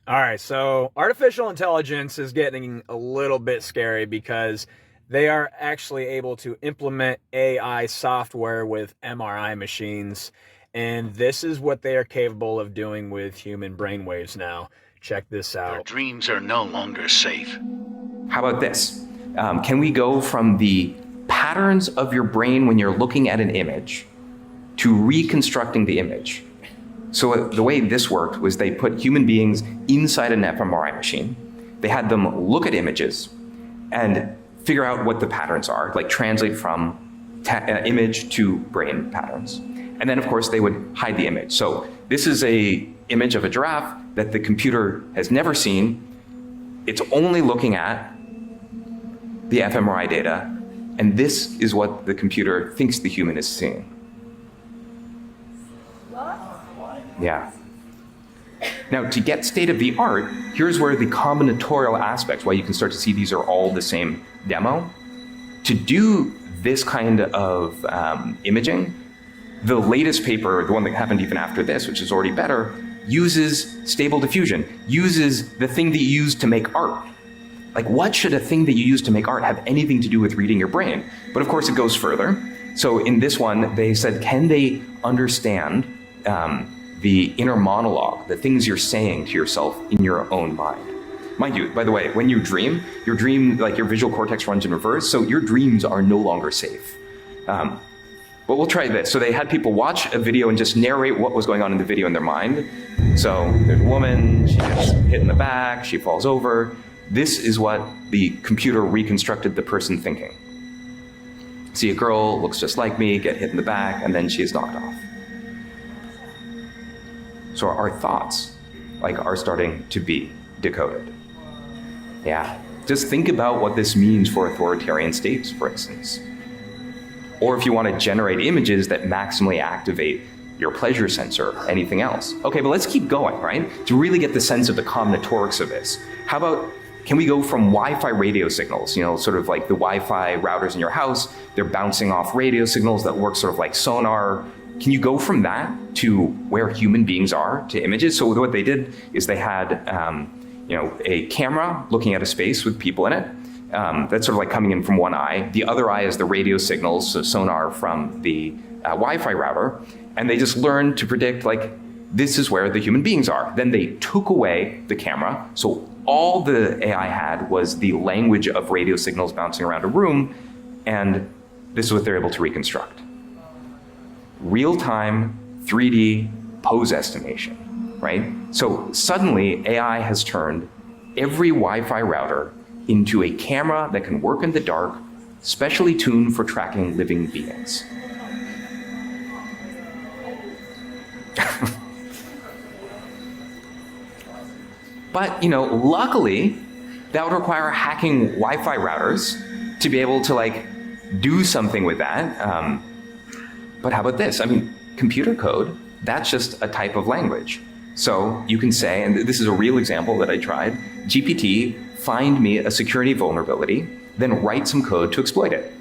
All right, so artificial intelligence is getting a little bit scary because they are actually able to implement AI software with MRI machines, and this is what they are capable of doing with human brainwaves now. Check this Their out. dreams are no longer safe. How about this? Can we go from the patterns of your brain when you're looking at an image to reconstructing the image? So the way this worked was they put human beings inside an fMRI machine. They had them look at images and figure out what the patterns are, like translate from image to brain patterns. And then, of course, they would hide the image. So this is a image of a giraffe that the computer has never seen. It's only looking at the fMRI data, and this is what the computer thinks the human is seeing. Yeah. Now, to get state of the art, here's where the combinatorial aspects, why you can start to see these are all the same demo. To do this kind of imaging, the latest paper, the one that happened even after this, which is already better, uses stable diffusion, uses the thing that you use to make art. Like, what should a thing that you use to make art have anything to do with reading your brain? But of course, it goes further. So in this one, they said, can they understand the inner monologue, the things you're saying to yourself in your own mind? Mind you, by the way, when you dream, like your visual cortex runs in reverse, so your dreams are no longer safe. But we'll try this. So they had people watch a video and just narrate what was going on in the video in their mind. So there's a woman, she gets hit in the back, she falls over. This is what the computer reconstructed the person thinking. See a girl, looks just like me, get hit in the back, and then she is knocked off. So our thoughts, are starting to be decoded. Yeah, just think about what this means for authoritarian states, for instance. Or if you want to generate images that maximally activate your pleasure sensor, anything else. Okay, but let's keep going, right? To really get the sense of the combinatorics of this. How about, can we go from Wi-Fi radio signals, sort of like the Wi-Fi routers in your house, they're bouncing off radio signals that work sort of like sonar. Can you go from that to where human beings are, to images? So what they did is they had a camera looking at a space with people in it. That's sort of like coming in from one eye. The other eye is the radio signals, so sonar from the Wi-Fi router. And they just learned to predict, this is where the human beings are. Then they took away the camera. So all the AI had was the language of radio signals bouncing around a room. And this is what they're able to reconstruct. Real-time 3D pose estimation, right? So suddenly AI has turned every Wi-Fi router into a camera that can work in the dark, specially tuned for tracking living beings. But, luckily, that would require hacking Wi-Fi routers to be able to do something with that. But how about this? Computer code, that's just a type of language. So you can say, and this is a real example that I tried, GPT, find me a security vulnerability, then write some code to exploit it.